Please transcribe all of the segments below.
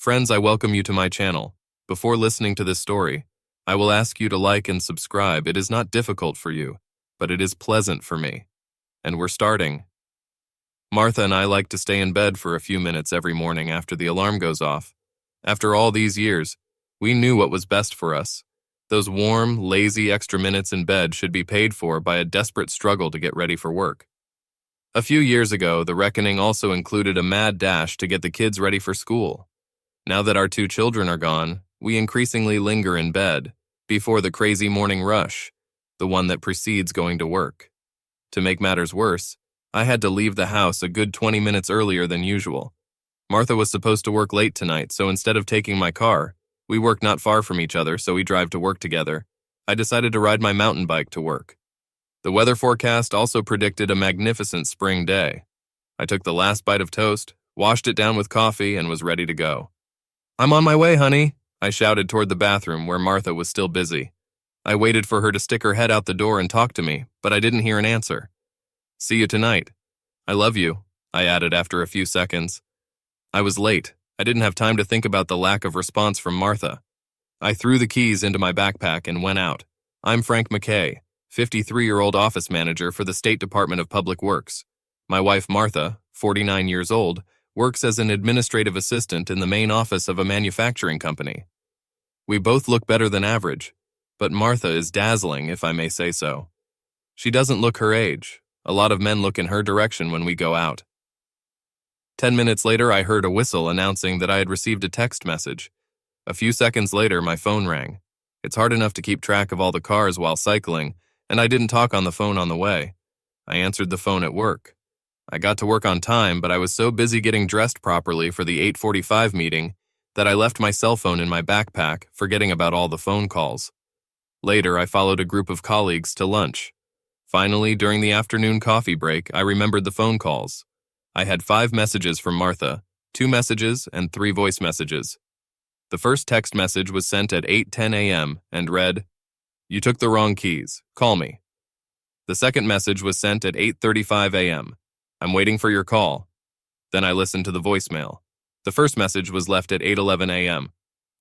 Friends, I welcome you to my channel. Before listening to this story, I will ask you to like and subscribe. It is not difficult for you, but it is pleasant for me. And we're starting. Martha and I like to stay in bed for a few minutes every morning after the alarm goes off. After all these years, we knew what was best for us. Those warm, lazy extra minutes in bed should be paid for by a desperate struggle to get ready for work. A few years ago, the reckoning also included a mad dash to get the kids ready for school. Now that our 2 children are gone, we increasingly linger in bed before the crazy morning rush, the one that precedes going to work. To make matters worse, I had to leave the house a good 20 minutes earlier than usual. Martha was supposed to work late tonight, so instead of taking my car, we work not far from each other, so we drive to work together. I decided to ride my mountain bike to work. The weather forecast also predicted a magnificent spring day. I took the last bite of toast, washed it down with coffee, and was ready to go. "I'm on my way, honey," I shouted toward the bathroom where Martha was still busy. I waited for her to stick her head out the door and talk to me, but I didn't hear an answer. "See you tonight. I love you," I added after a few seconds. I was late. I didn't have time to think about the lack of response from Martha. I threw the keys into my backpack and went out. I'm Frank McKay, 53-year-old office manager for the State Department of Public Works. My wife, Martha, 49 years old, works as an administrative assistant in the main office of a manufacturing company. We both look better than average, but Martha is dazzling, if I may say so. She doesn't look her age. A lot of men look in her direction when we go out. 10 minutes later, I heard a whistle announcing that I had received a text message. A few seconds later, my phone rang. It's hard enough to keep track of all the cars while cycling, and I didn't talk on the phone on the way. I answered the phone at work. I got to work on time, but I was so busy getting dressed properly for the 8:45 meeting that I left my cell phone in my backpack, forgetting about all the phone calls. Later, I followed a group of colleagues to lunch. Finally, during the afternoon coffee break, I remembered the phone calls. I had 5 messages from Martha, 2 messages and 3 voice messages. The first text message was sent at 8:10 a.m. and read, "You took the wrong keys. Call me." The second message was sent at 8:35 a.m. "I'm waiting for your call." Then I listened to the voicemail. The first message was left at 8:11 a.m.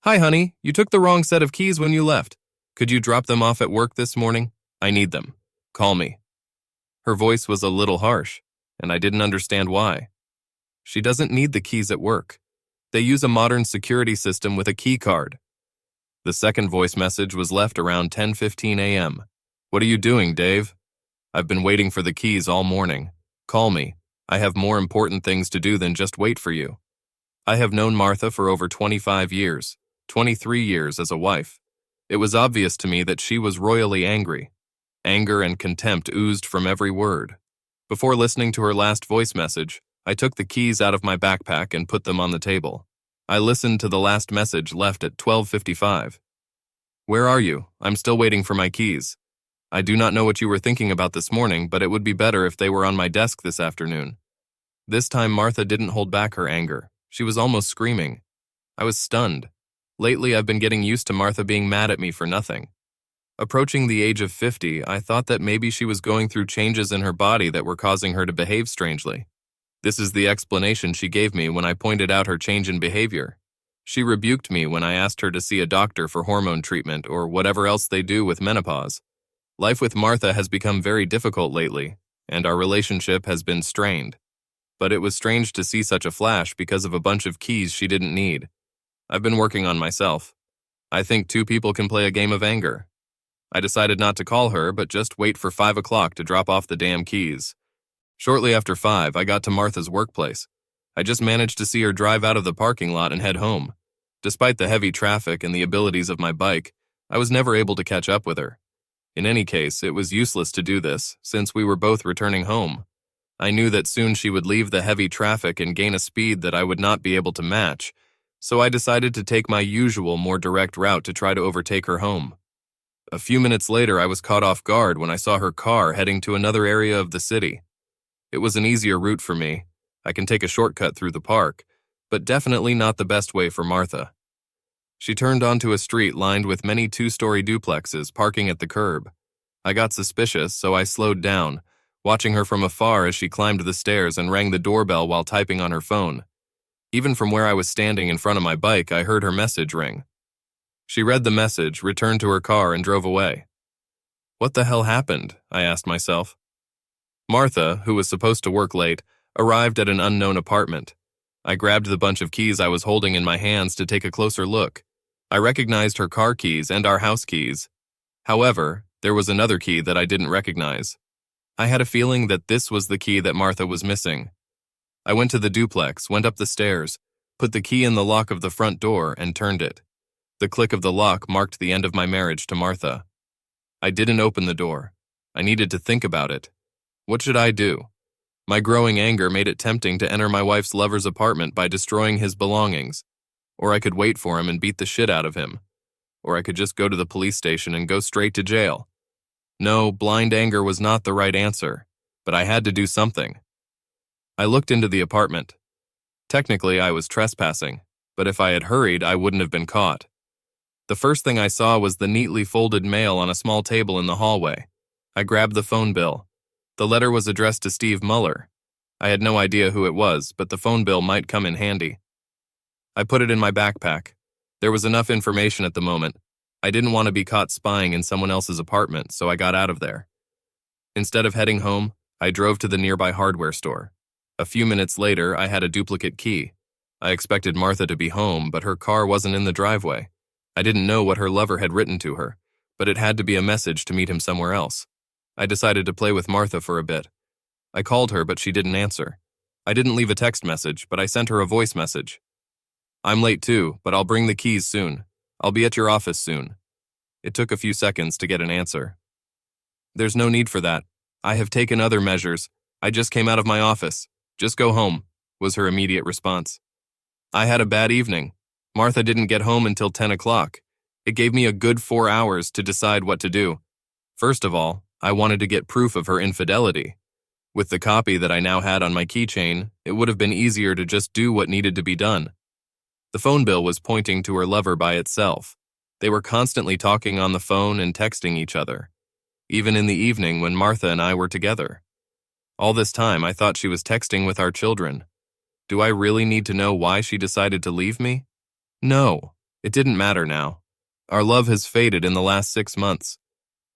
"Hi, honey. You took the wrong set of keys when you left. Could you drop them off at work this morning? I need them. Call me." Her voice was a little harsh, and I didn't understand why. She doesn't need the keys at work. They use a modern security system with a key card. The second voice message was left around 10:15 a.m. "What are you doing, Dave? I've been waiting for the keys all morning. Call me. I have more important things to do than just wait for you." I have known Martha for over 25 years, 23 years as a wife. It was obvious to me that she was royally angry. Anger and contempt oozed from every word. Before listening to her last voice message, I took the keys out of my backpack and put them on the table. I listened to the last message left at 12:55. "Where are you? I'm still waiting for my keys. I do not know what you were thinking about this morning, but it would be better if they were on my desk this afternoon." This time Martha didn't hold back her anger. She was almost screaming. I was stunned. Lately, I've been getting used to Martha being mad at me for nothing. Approaching the age of 50, I thought that maybe she was going through changes in her body that were causing her to behave strangely. This is the explanation she gave me when I pointed out her change in behavior. She rebuked me when I asked her to see a doctor for hormone treatment or whatever else they do with menopause. Life with Martha has become very difficult lately, and our relationship has been strained. But it was strange to see such a flash because of a bunch of keys she didn't need. I've been working on myself. I think 2 people can play a game of anger. I decided not to call her, but just wait for 5 o'clock to drop off the damn keys. Shortly after 5, I got to Martha's workplace. I just managed to see her drive out of the parking lot and head home. Despite the heavy traffic and the abilities of my bike, I was never able to catch up with her. In any case, it was useless to do this, since we were both returning home. I knew that soon she would leave the heavy traffic and gain a speed that I would not be able to match, so I decided to take my usual, more direct route to try to overtake her home. A few minutes later, I was caught off guard when I saw her car heading to another area of the city. It was an easier route for me. I can take a shortcut through the park, but definitely not the best way for Martha. She turned onto a street lined with many 2-story duplexes parking at the curb. I got suspicious, so I slowed down, watching her from afar as she climbed the stairs and rang the doorbell while typing on her phone. Even from where I was standing in front of my bike, I heard her message ring. She read the message, returned to her car, and drove away. What the hell happened? I asked myself. Martha, who was supposed to work late, arrived at an unknown apartment. I grabbed the bunch of keys I was holding in my hands to take a closer look. I recognized her car keys and our house keys. However, there was another key that I didn't recognize. I had a feeling that this was the key that Martha was missing. I went to the duplex, went up the stairs, put the key in the lock of the front door, and turned it. The click of the lock marked the end of my marriage to Martha. I didn't open the door. I needed to think about it. What should I do? My growing anger made it tempting to enter my wife's lover's apartment by destroying his belongings. Or I could wait for him and beat the shit out of him. Or I could just go to the police station and go straight to jail. No, blind anger was not the right answer, but I had to do something. I looked into the apartment. Technically, I was trespassing, but if I had hurried, I wouldn't have been caught. The first thing I saw was the neatly folded mail on a small table in the hallway. I grabbed the phone bill. The letter was addressed to Steve Muller. I had no idea who it was, but the phone bill might come in handy. I put it in my backpack. There was enough information at the moment. I didn't want to be caught spying in someone else's apartment, so I got out of there. Instead of heading home, I drove to the nearby hardware store. A few minutes later, I had a duplicate key. I expected Martha to be home, but her car wasn't in the driveway. I didn't know what her lover had written to her, but it had to be a message to meet him somewhere else. I decided to play with Martha for a bit. I called her, but she didn't answer. I didn't leave a text message, but I sent her a voice message. I'm late too, but I'll bring the keys soon. I'll be at your office soon. It took a few seconds to get an answer. There's no need for that. I have taken other measures. I just came out of my office. Just go home, was her immediate response. I had a bad evening. Martha didn't get home until 10 o'clock. It gave me a good 4 hours to decide what to do. First of all, I wanted to get proof of her infidelity. With the copy that I now had on my keychain, it would have been easier to just do what needed to be done. The phone bill was pointing to her lover by itself. They were constantly talking on the phone and texting each other, even in the evening when Martha and I were together. All this time, I thought she was texting with our children. Do I really need to know why she decided to leave me? No, it didn't matter now. Our love has faded in the last 6 months.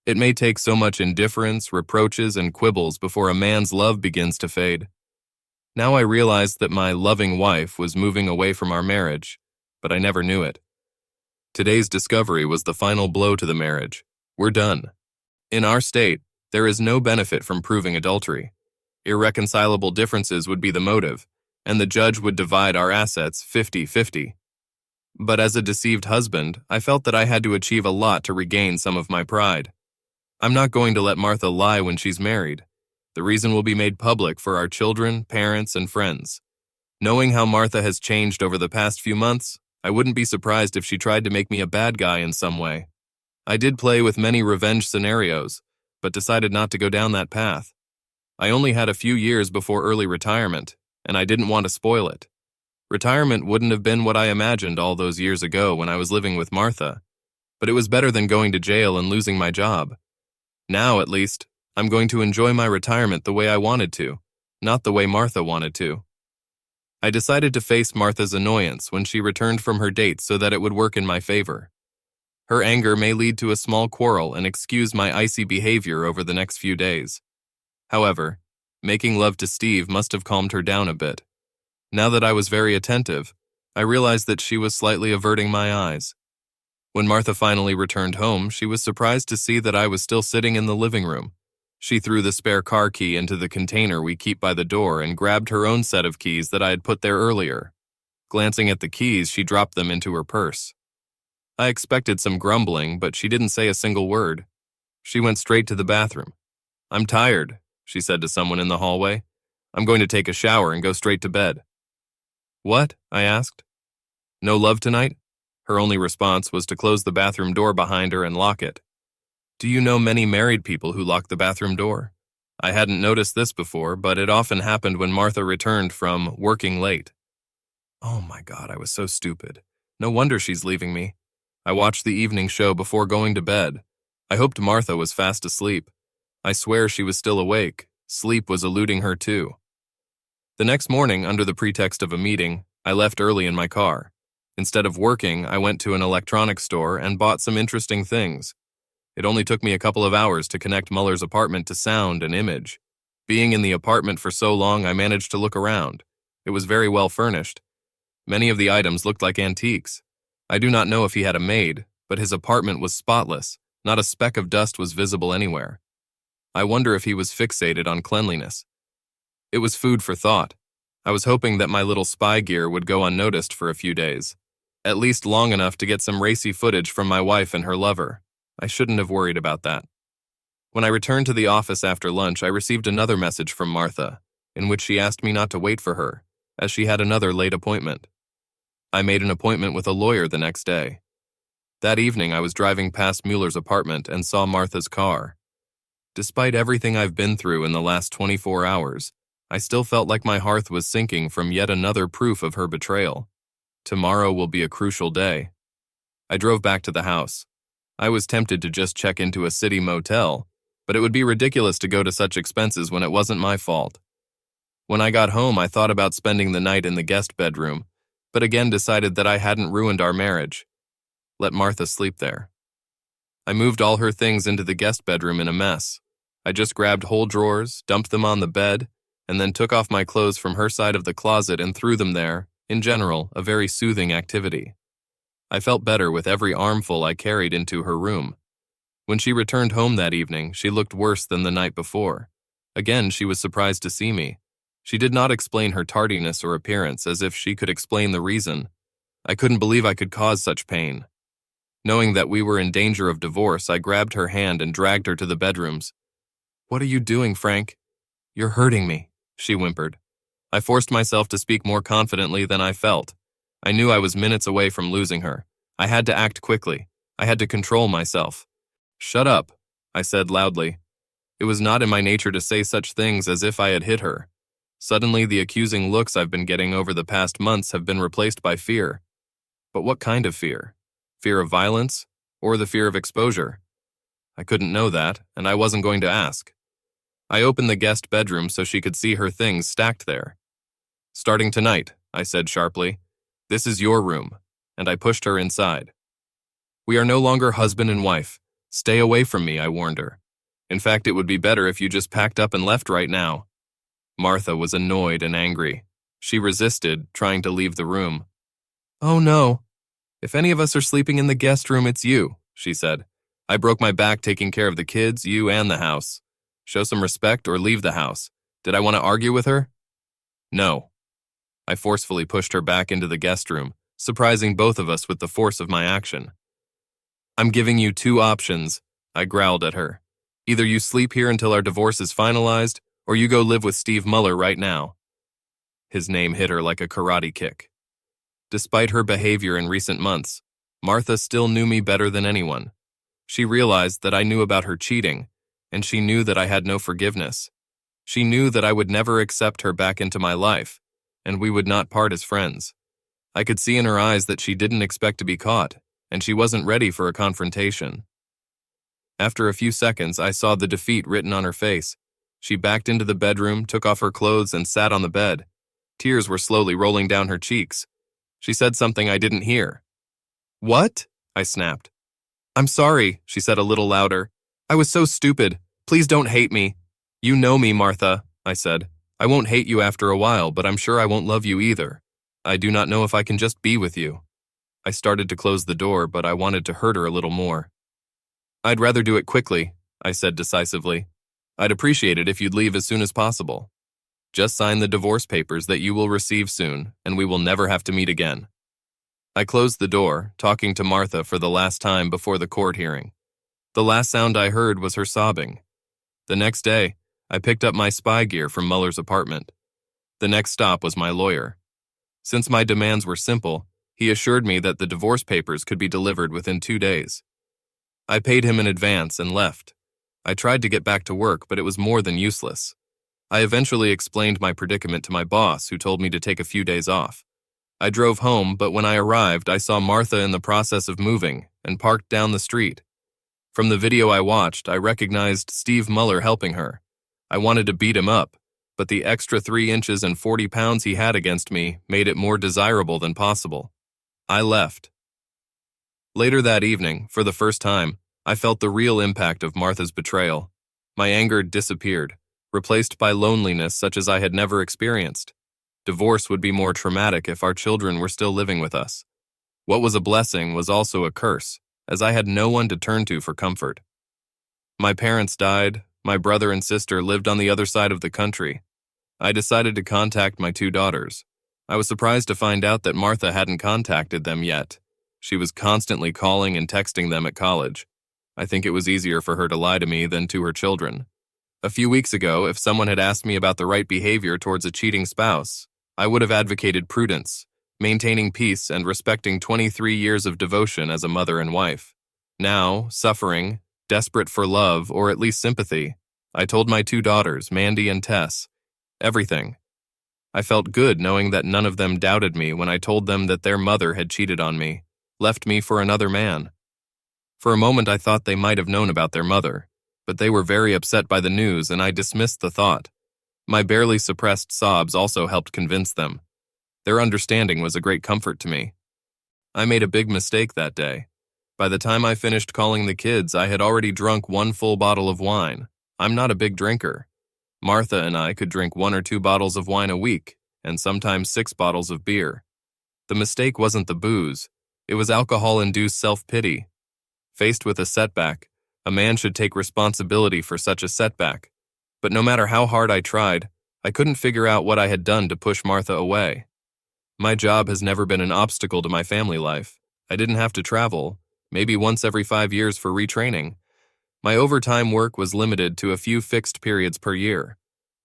It may take so much indifference, reproaches, and quibbles before a man's love begins to fade. Now I realized that my loving wife was moving away from our marriage, but I never knew it. Today's discovery was the final blow to the marriage. We're done. In our state, there is no benefit from proving adultery. Irreconcilable differences would be the motive, and the judge would divide our assets 50-50. But as a deceived husband, I felt that I had to achieve a lot to regain some of my pride. I'm not going to let Martha lie when she's married. The reason will be made public for our children, parents, and friends. Knowing how Martha has changed over the past few months, I wouldn't be surprised if she tried to make me a bad guy in some way. I did play with many revenge scenarios, but decided not to go down that path. I only had a few years before early retirement, and I didn't want to spoil it. Retirement wouldn't have been what I imagined all those years ago when I was living with Martha, but it was better than going to jail and losing my job. Now, at least, I'm going to enjoy my retirement the way I wanted to, not the way Martha wanted to. I decided to face Martha's annoyance when she returned from her date so that it would work in my favor. Her anger may lead to a small quarrel and excuse my icy behavior over the next few days. However, making love to Steve must have calmed her down a bit. Now that I was very attentive, I realized that she was slightly averting my eyes. When Martha finally returned home, she was surprised to see that I was still sitting in the living room. She threw the spare car key into the container we keep by the door and grabbed her own set of keys that I had put there earlier. Glancing at the keys, she dropped them into her purse. I expected some grumbling, but she didn't say a single word. She went straight to the bathroom. "I'm tired," she said to someone in the hallway. "I'm going to take a shower and go straight to bed." "What?" I asked. "No love tonight?" Her only response was to close the bathroom door behind her and lock it. Do you know many married people who lock the bathroom door? I hadn't noticed this before, but it often happened when Martha returned from working late. Oh my God, I was so stupid. No wonder she's leaving me. I watched the evening show before going to bed. I hoped Martha was fast asleep. I swear she was still awake. Sleep was eluding her too. The next morning, under the pretext of a meeting, I left early in my car. Instead of working, I went to an electronics store and bought some interesting things. It only took me a couple of hours to connect Muller's apartment to sound and image. Being in the apartment for so long, I managed to look around. It was very well furnished. Many of the items looked like antiques. I do not know if he had a maid, but his apartment was spotless. Not a speck of dust was visible anywhere. I wonder if he was fixated on cleanliness. It was food for thought. I was hoping that my little spy gear would go unnoticed for a few days, at least long enough to get some racy footage from my wife and her lover. I shouldn't have worried about that. When I returned to the office after lunch, I received another message from Martha, in which she asked me not to wait for her, as she had another late appointment. I made an appointment with a lawyer the next day. That evening, I was driving past Mueller's apartment and saw Martha's car. Despite everything I've been through in the last 24 hours, I still felt like my heart was sinking from yet another proof of her betrayal. Tomorrow will be a crucial day. I drove back to the house. I was tempted to just check into a city motel, but it would be ridiculous to go to such expenses when it wasn't my fault. When I got home, I thought about spending the night in the guest bedroom, but again decided that I hadn't ruined our marriage. Let Martha sleep there. I moved all her things into the guest bedroom in a mess. I just grabbed whole drawers, dumped them on the bed, and then took off my clothes from her side of the closet and threw them there, in general, a very soothing activity. I felt better with every armful I carried into her room. When she returned home that evening, she looked worse than the night before. Again, she was surprised to see me. She did not explain her tardiness or appearance as if she could explain the reason. I couldn't believe I could cause such pain. Knowing that we were in danger of divorce, I grabbed her hand and dragged her to the bedrooms. "What are you doing, Frank? You're hurting me," she whimpered. I forced myself to speak more confidently than I felt. I knew I was minutes away from losing her. I had to act quickly. I had to control myself. "Shut up," I said loudly. It was not in my nature to say such things as if I had hit her. Suddenly, the accusing looks I've been getting over the past months have been replaced by fear. But what kind of fear? Fear of violence, or the fear of exposure? I couldn't know that, and I wasn't going to ask. I opened the guest bedroom so she could see her things stacked there. "Starting tonight," I said sharply. "This is your room," and I pushed her inside. "We are no longer husband and wife. Stay away from me," I warned her. "In fact, it would be better if you just packed up and left right now." Martha was annoyed and angry. She resisted, trying to leave the room. "Oh no. If any of us are sleeping in the guest room, it's you," she said. "I broke my back taking care of the kids, you, and the house. Show some respect or leave the house. Did I want to argue with her?" "No." I forcefully pushed her back into the guest room, surprising both of us with the force of my action. "I'm giving you two options," I growled at her. "Either you sleep here until our divorce is finalized, or you go live with Steve Muller right now." His name hit her like a karate kick. Despite her behavior in recent months, Martha still knew me better than anyone. She realized that I knew about her cheating, and she knew that I had no forgiveness. She knew that I would never accept her back into my life, and we would not part as friends. I could see in her eyes that she didn't expect to be caught, and she wasn't ready for a confrontation. After a few seconds, I saw the defeat written on her face. She backed into the bedroom, took off her clothes, and sat on the bed. Tears were slowly rolling down her cheeks. She said something I didn't hear. "What?" I snapped. "I'm sorry," she said a little louder. "I was so stupid. Please don't hate me." "You know me, Martha," I said. "I won't hate you after a while, but I'm sure I won't love you either. I do not know if I can just be with you." I started to close the door, but I wanted to hurt her a little more. "I'd rather do it quickly," I said decisively. "I'd appreciate it if you'd leave as soon as possible. Just sign the divorce papers that you will receive soon, and we will never have to meet again." I closed the door, talking to Martha for the last time before the court hearing. The last sound I heard was her sobbing. The next day, I picked up my spy gear from Muller's apartment. The next stop was my lawyer. Since my demands were simple, he assured me that the divorce papers could be delivered within 2 days. I paid him in advance and left. I tried to get back to work, but it was more than useless. I eventually explained my predicament to my boss, who told me to take a few days off. I drove home, but when I arrived, I saw Martha in the process of moving and parked down the street. From the video I watched, I recognized Steve Muller helping her. I wanted to beat him up, but the extra 3 inches and 40 pounds he had against me made it more desirable than possible. I left. Later that evening, for the first time, I felt the real impact of Martha's betrayal. My anger disappeared, replaced by loneliness such as I had never experienced. Divorce would be more traumatic if our children were still living with us. What was a blessing was also a curse, as I had no one to turn to for comfort. My parents died, my brother and sister lived on the other side of the country. I decided to contact my 2 daughters. I was surprised to find out that Martha hadn't contacted them yet. She was constantly calling and texting them at college. I think it was easier for her to lie to me than to her children. A few weeks ago, if someone had asked me about the right behavior towards a cheating spouse, I would have advocated prudence, maintaining peace and respecting 23 years of devotion as a mother and wife. Now, suffering, desperate for love or at least sympathy, I told my 2 daughters, Mandy and Tess, everything. I felt good knowing that none of them doubted me when I told them that their mother had cheated on me, left me for another man. For a moment I thought they might have known about their mother, but they were very upset by the news and I dismissed the thought. My barely suppressed sobs also helped convince them. Their understanding was a great comfort to me. I made a big mistake that day. By the time I finished calling the kids, I had already drunk 1 full bottle of wine. I'm not a big drinker. Martha and I could drink 1 or 2 bottles of wine a week, and sometimes 6 bottles of beer. The mistake wasn't the booze. It was alcohol-induced self-pity. Faced with a setback, a man should take responsibility for such a setback. But no matter how hard I tried, I couldn't figure out what I had done to push Martha away. My job has never been an obstacle to my family life. I didn't have to travel, maybe once every 5 years for retraining. My overtime work was limited to a few fixed periods per year.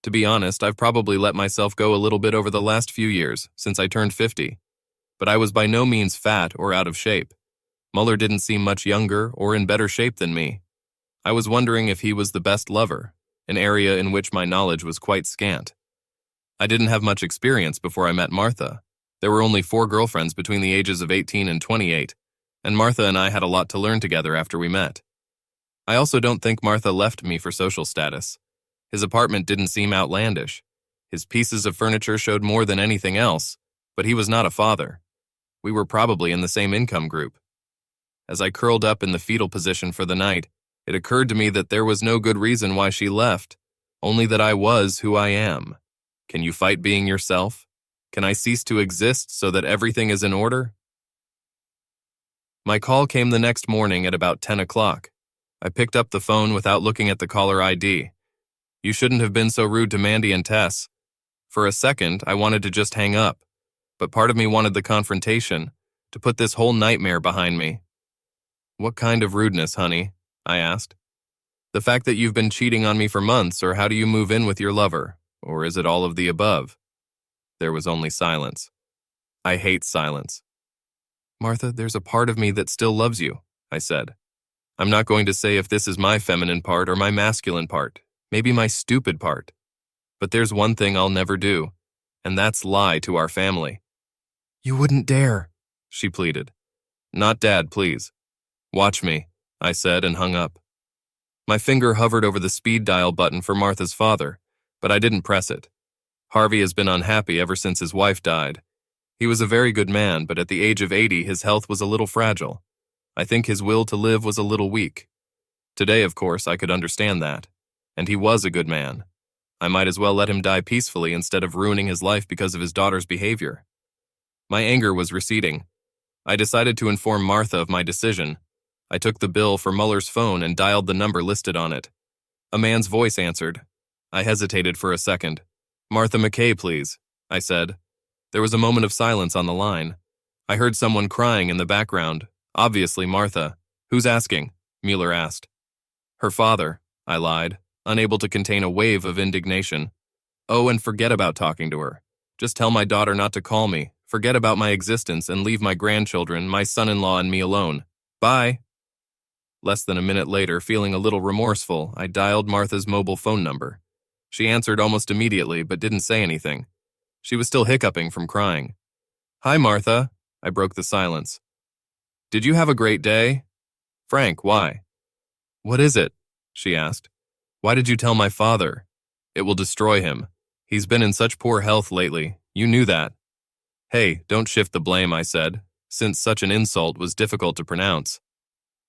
To be honest, I've probably let myself go a little bit over the last few years, since I turned 50. But I was by no means fat or out of shape. Muller didn't seem much younger or in better shape than me. I was wondering if he was the best lover, an area in which my knowledge was quite scant. I didn't have much experience before I met Martha. There were only 4 girlfriends between the ages of 18 and 28, and Martha and I had a lot to learn together after we met. I also don't think Martha left me for social status. His apartment didn't seem outlandish. His pieces of furniture showed more than anything else, but he was not a father. We were probably in the same income group. As I curled up in the fetal position for the night, it occurred to me that there was no good reason why she left, only that I was who I am. Can you fight being yourself? Can I cease to exist so that everything is in order? My call came the next morning at about 10 o'clock. I picked up the phone without looking at the caller ID. You shouldn't have been so rude to Mandy and Tess. For a second, I wanted to just hang up, but part of me wanted the confrontation, to put this whole nightmare behind me. What kind of rudeness, honey? I asked. The fact that you've been cheating on me for months, or how do you move in with your lover? Or is it all of the above? There was only silence. I hate silence. Martha, there's a part of me that still loves you, I said. I'm not going to say if this is my feminine part or my masculine part, maybe my stupid part. But there's one thing I'll never do, and that's lie to our family. You wouldn't dare, she pleaded. Not Dad, please. Watch me, I said and hung up. My finger hovered over the speed dial button for Martha's father, but I didn't press it. Harvey has been unhappy ever since his wife died. He was a very good man, but at the age of 80, his health was a little fragile. I think his will to live was a little weak. Today, of course, I could understand that. And he was a good man. I might as well let him die peacefully instead of ruining his life because of his daughter's behavior. My anger was receding. I decided to inform Martha of my decision. I took the bill for Muller's phone and dialed the number listed on it. A man's voice answered. I hesitated for a second. Martha McKay, please, I said. There was a moment of silence on the line. I heard someone crying in the background, obviously Martha. Who's asking? Mueller asked. Her father, I lied, unable to contain a wave of indignation. Oh, and forget about talking to her. Just tell my daughter not to call me, forget about my existence, and leave my grandchildren, my son-in-law, and me alone. Bye. Less than a minute later, feeling a little remorseful, I dialed Martha's mobile phone number. She answered almost immediately, but didn't say anything. She was still hiccuping from crying. Hi, Martha. I broke the silence. Did you have a great day? Frank, why? What is it? She asked. Why did you tell my father? It will destroy him. He's been in such poor health lately. You knew that. Hey, don't shift the blame, I said, since such an insult was difficult to pronounce.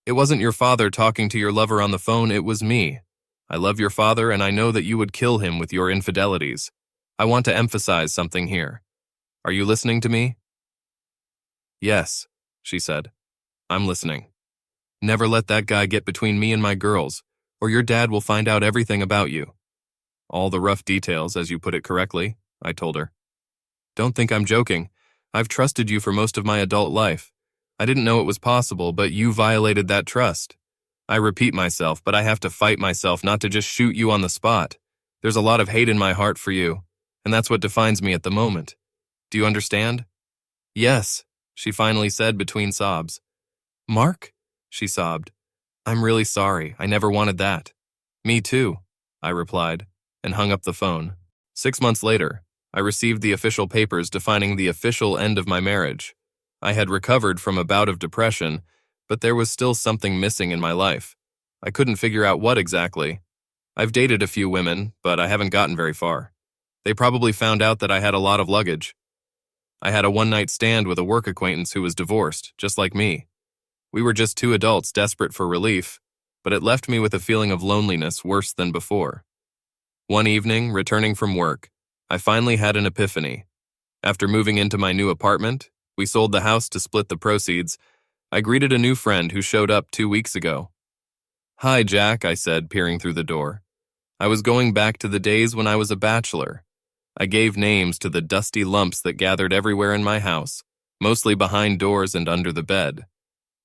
It wasn't your father talking to your lover on the phone, it was me. I love your father and I know that you would kill him with your infidelities. I want to emphasize something here. Are you listening to me? Yes, she said. I'm listening. Never let that guy get between me and my girls, or your dad will find out everything about you. All the rough details, as you put it correctly, I told her. Don't think I'm joking. I've trusted you for most of my adult life. I didn't know it was possible, but you violated that trust. I repeat myself, but I have to fight myself not to just shoot you on the spot. There's a lot of hate in my heart for you, and that's what defines me at the moment. Do you understand? Yes, she finally said between sobs. Mark? She sobbed. I'm really sorry. I never wanted that. Me too, I replied, and hung up the phone. 6 months later, I received the official papers defining the official end of my marriage. I had recovered from a bout of depression, but there was still something missing in my life. I couldn't figure out what exactly. I've dated a few women, but I haven't gotten very far. They probably found out that I had a lot of luggage. I had a one-night stand with a work acquaintance who was divorced, just like me. We were just two adults desperate for relief, but it left me with a feeling of loneliness worse than before. One evening, returning from work, I finally had an epiphany. After moving into my new apartment, we sold the house to split the proceeds. I greeted a new friend who showed up 2 weeks ago. Hi, Jack, I said, peering through the door. I was going back to the days when I was a bachelor. I gave names to the dusty lumps that gathered everywhere in my house, mostly behind doors and under the bed.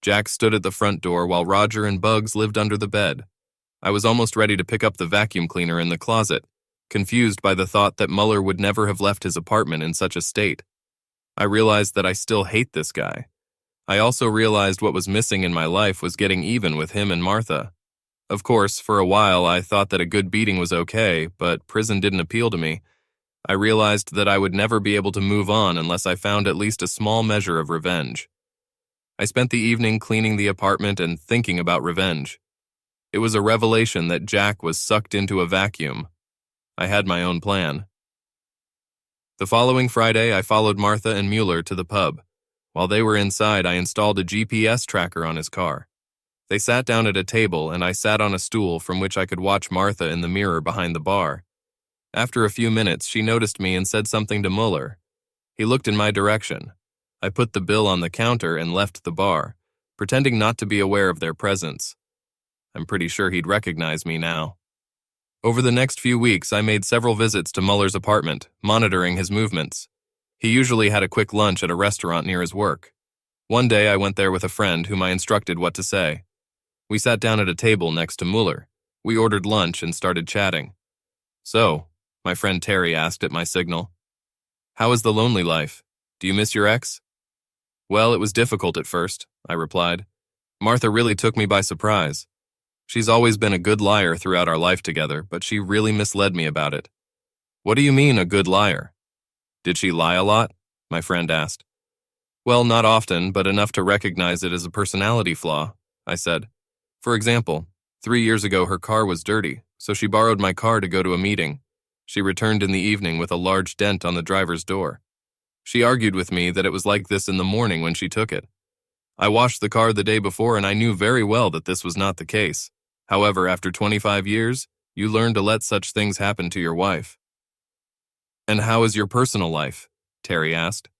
Jack stood at the front door while Roger and Bugs lived under the bed. I was almost ready to pick up the vacuum cleaner in the closet, confused by the thought that Muller would never have left his apartment in such a state. I realized that I still hate this guy. I also realized what was missing in my life was getting even with him and Martha. Of course, for a while I thought that a good beating was okay, but prison didn't appeal to me. I realized that I would never be able to move on unless I found at least a small measure of revenge. I spent the evening cleaning the apartment and thinking about revenge. It was a revelation that Jack was sucked into a vacuum. I had my own plan. The following Friday, I followed Martha and Mueller to the pub. While they were inside, I installed a GPS tracker on his car. They sat down at a table, and I sat on a stool from which I could watch Martha in the mirror behind the bar. After a few minutes, she noticed me and said something to Mueller. He looked in my direction. I put the bill on the counter and left the bar, pretending not to be aware of their presence. I'm pretty sure he'd recognize me now. Over the next few weeks, I made several visits to Muller's apartment, monitoring his movements. He usually had a quick lunch at a restaurant near his work. One day, I went there with a friend whom I instructed what to say. We sat down at a table next to Mueller. We ordered lunch and started chatting. So, my friend Terry asked at my signal, "How is the lonely life? Do you miss your ex?" "Well, it was difficult at first," I replied. "Martha really took me by surprise. She's always been a good liar throughout our life together, but she really misled me about it." "What do you mean, a good liar?" "Did she lie a lot?" my friend asked. "Well, not often, but enough to recognize it as a personality flaw," I said. "For example, 3 years ago her car was dirty, so she borrowed my car to go to a meeting. She returned in the evening with a large dent on the driver's door. She argued with me that it was like this in the morning when she took it. I washed the car the day before and I knew very well that this was not the case. However, after 25 years, you learn to let such things happen to your wife." "And how is your personal life?" Terry asked.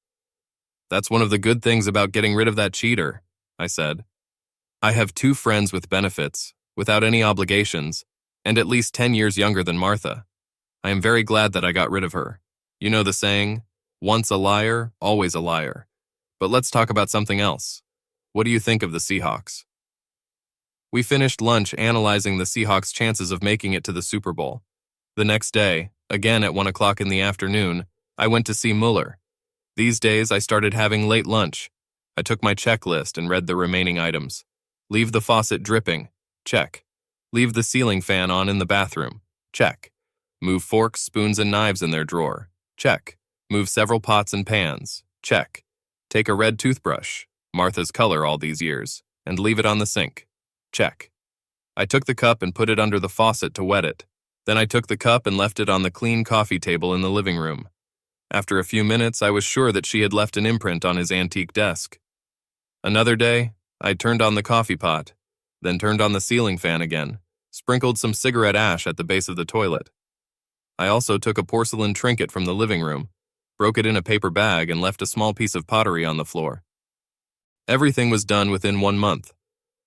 "That's one of the good things about getting rid of that cheater," I said. "I have 2 friends with benefits, without any obligations, and at least 10 years younger than Martha. I am very glad that I got rid of her. You know the saying, once a liar, always a liar. But let's talk about something else. What do you think of the Seahawks?" We finished lunch analyzing the Seahawks' chances of making it to the Super Bowl. The next day, again at 1 o'clock in the afternoon, I went to see Mueller. These days, I started having late lunch. I took my checklist and read the remaining items. Leave the faucet dripping. Check. Leave the ceiling fan on in the bathroom. Check. Move forks, spoons, and knives in their drawer. Check. Move several pots and pans. Check. Take a red toothbrush, Martha's color all these years, and leave it on the sink. Check. I took the cup and put it under the faucet to wet it. Then I took the cup and left it on the clean coffee table in the living room. After a few minutes, I was sure that she had left an imprint on his antique desk. Another day, I turned on the coffee pot, then turned on the ceiling fan again, sprinkled some cigarette ash at the base of the toilet. I also took a porcelain trinket from the living room, broke it in a paper bag, and left a small piece of pottery on the floor. Everything was done within 1 month.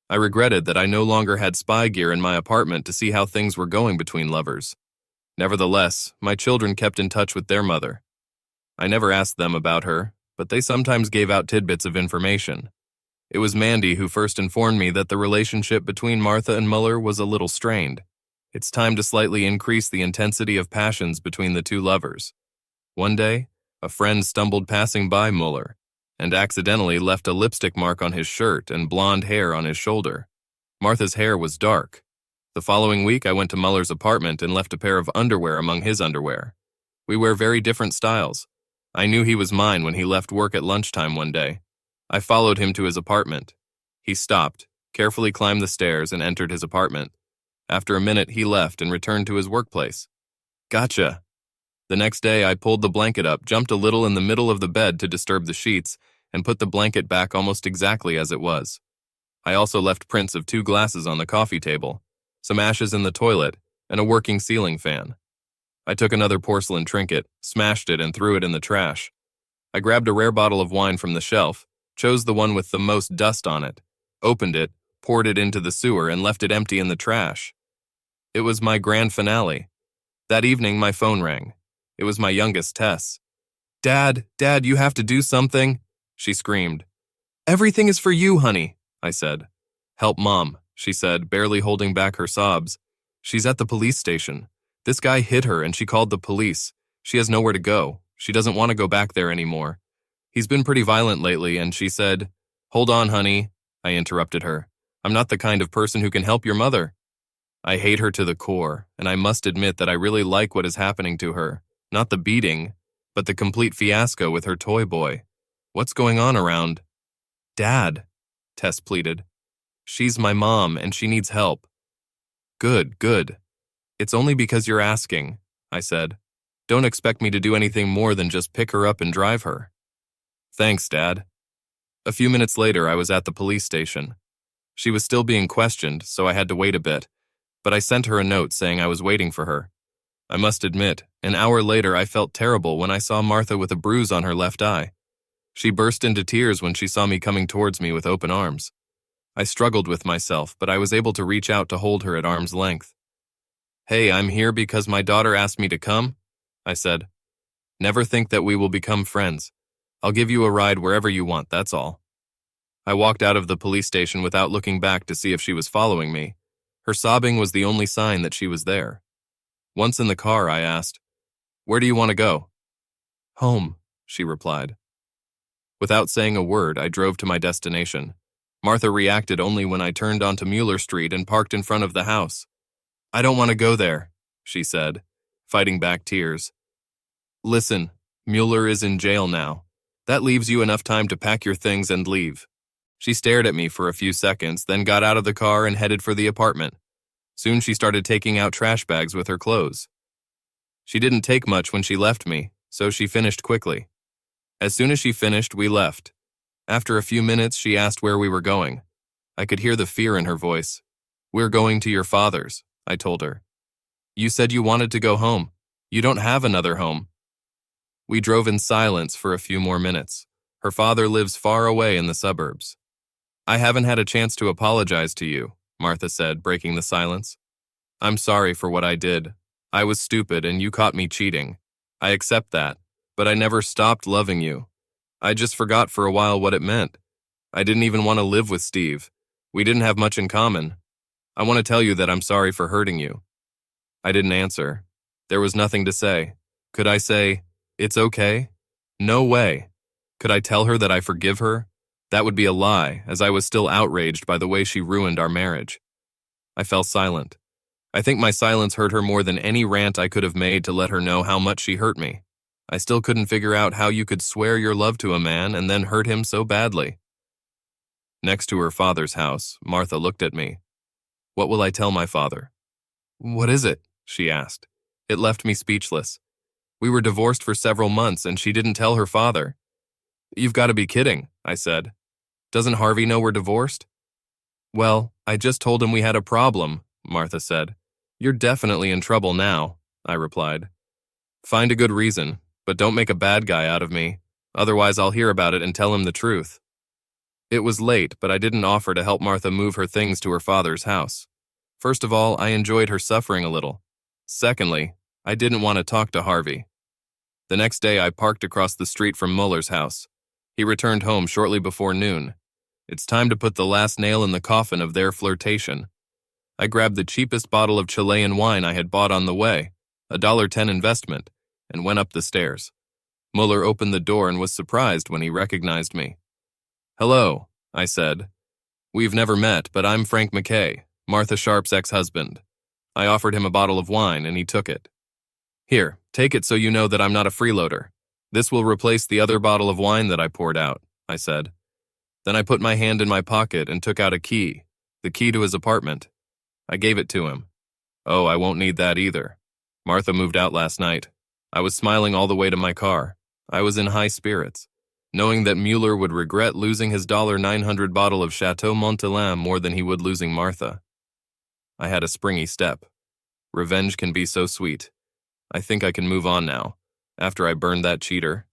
I regretted that I no longer had spy gear in my apartment to see how things were going between lovers. Nevertheless, my children kept in touch with their mother. I never asked them about her, but they sometimes gave out tidbits of information. It was Mandy who first informed me that the relationship between Martha and Muller was a little strained. It's time to slightly increase the intensity of passions between the two lovers. One day, a friend stumbled passing by Muller and accidentally left a lipstick mark on his shirt and blonde hair on his shoulder. Martha's hair was dark. The following week, I went to Muller's apartment and left a pair of underwear among his underwear. We wear very different styles. I knew he was mine when he left work at lunchtime one day. I followed him to his apartment. He stopped, carefully climbed the stairs, and entered his apartment. After a minute, he left and returned to his workplace. Gotcha. The next day, I pulled the blanket up, jumped a little in the middle of the bed to disturb the sheets, and put the blanket back almost exactly as it was. I also left prints of 2 glasses on the coffee table, some ashes in the toilet, and a working ceiling fan. I took another porcelain trinket, smashed it, and threw it in the trash. I grabbed a rare bottle of wine from the shelf, chose the one with the most dust on it, opened it, poured it into the sewer, and left it empty in the trash. It was my grand finale. That evening, my phone rang. It was my youngest, Tess. Dad, you have to do something," she screamed. "Everything is for you, honey," I said. "Help Mom," she said, barely holding back her sobs. "She's at the police station. This guy hit her and she called the police. She has nowhere to go. She doesn't want to go back there anymore. He's been pretty violent lately," and she said, "Hold on, honey," I interrupted her. "I'm not the kind of person who can help your mother." I hate her to the core, and I must admit that I really like what is happening to her. Not the beating, but the complete fiasco with her toy boy. What's going on around? "Dad," Tess pleaded. "She's my mom, and she needs help." Good. It's only because you're asking," I said. "Don't expect me to do anything more than just pick her up and drive her." "Thanks, Dad." A few minutes later, I was at the police station. She was still being questioned, so I had to wait a bit, but I sent her a note saying I was waiting for her. I must admit, an hour later I felt terrible when I saw Martha with a bruise on her left eye. She burst into tears when she saw me coming towards me with open arms. I struggled with myself, but I was able to reach out to hold her at arm's length. "Hey, I'm here because my daughter asked me to come," I said. "Never think that we will become friends. I'll give you a ride wherever you want, that's all." I walked out of the police station without looking back to see if she was following me. Her sobbing was the only sign that she was there. Once in the car, I asked, "Where do you want to go?" "Home," she replied. Without saying a word, I drove to my destination. Martha reacted only when I turned onto Mueller Street and parked in front of the house. "I don't want to go there," she said, fighting back tears. "Listen, Mueller is in jail now. That leaves you enough time to pack your things and leave." She stared at me for a few seconds, then got out of the car and headed for the apartment. Soon she started taking out trash bags with her clothes. She didn't take much when she left me, so she finished quickly. As soon as she finished, we left. After a few minutes, she asked where we were going. I could hear the fear in her voice. "We're going to your father's," I told her. "You said you wanted to go home. You don't have another home." We drove in silence for a few more minutes. Her father lives far away in the suburbs. "I haven't had a chance to apologize to you," Martha said, breaking the silence. "I'm sorry for what I did. I was stupid and you caught me cheating. I accept that, but I never stopped loving you. I just forgot for a while what it meant. I didn't even want to live with Steve. We didn't have much in common. I want to tell you that I'm sorry for hurting you." I didn't answer. There was nothing to say. Could I say, "It's okay"? No way. Could I tell her that I forgive her? That would be a lie, as I was still outraged by the way she ruined our marriage. I fell silent. I think my silence hurt her more than any rant I could have made to let her know how much she hurt me. I still couldn't figure out how you could swear your love to a man and then hurt him so badly. Next to her father's house, Martha looked at me. "What will I tell my father?" "What is it?" she asked. It left me speechless. We were divorced for several months and she didn't tell her father. You've got to be kidding, I said. Doesn't Harvey know we're divorced? Well, I just told him we had a problem, Martha said. You're definitely in trouble now, I replied. Find a good reason, but don't make a bad guy out of me. Otherwise I'll hear about it and tell him the truth. It was late, but I didn't offer to help Martha move her things to her father's house. First of all, I enjoyed her suffering a little. Secondly, I didn't want to talk to Harvey. The next day I parked across the street from Muller's house. He returned home shortly before noon. It's time to put the last nail in the coffin of their flirtation. I grabbed the cheapest bottle of Chilean wine I had bought on the way, a $1.10 investment, and went up the stairs. Muller opened the door and was surprised when he recognized me. Hello, I said. We've never met, but I'm Frank McKay, Martha Sharp's ex-husband. I offered him a bottle of wine and he took it. Here, take it so you know that I'm not a freeloader. This will replace the other bottle of wine that I poured out, I said. Then I put my hand in my pocket and took out a key, the key to his apartment. I gave it to him. Oh, I won't need that either. Martha moved out last night. I was smiling all the way to my car. I was in high spirits, knowing that Mueller would regret losing his $900 bottle of Chateau Montelin more than he would losing Martha. I had a springy step. Revenge can be so sweet. I think I can move on now, after I burned that cheater.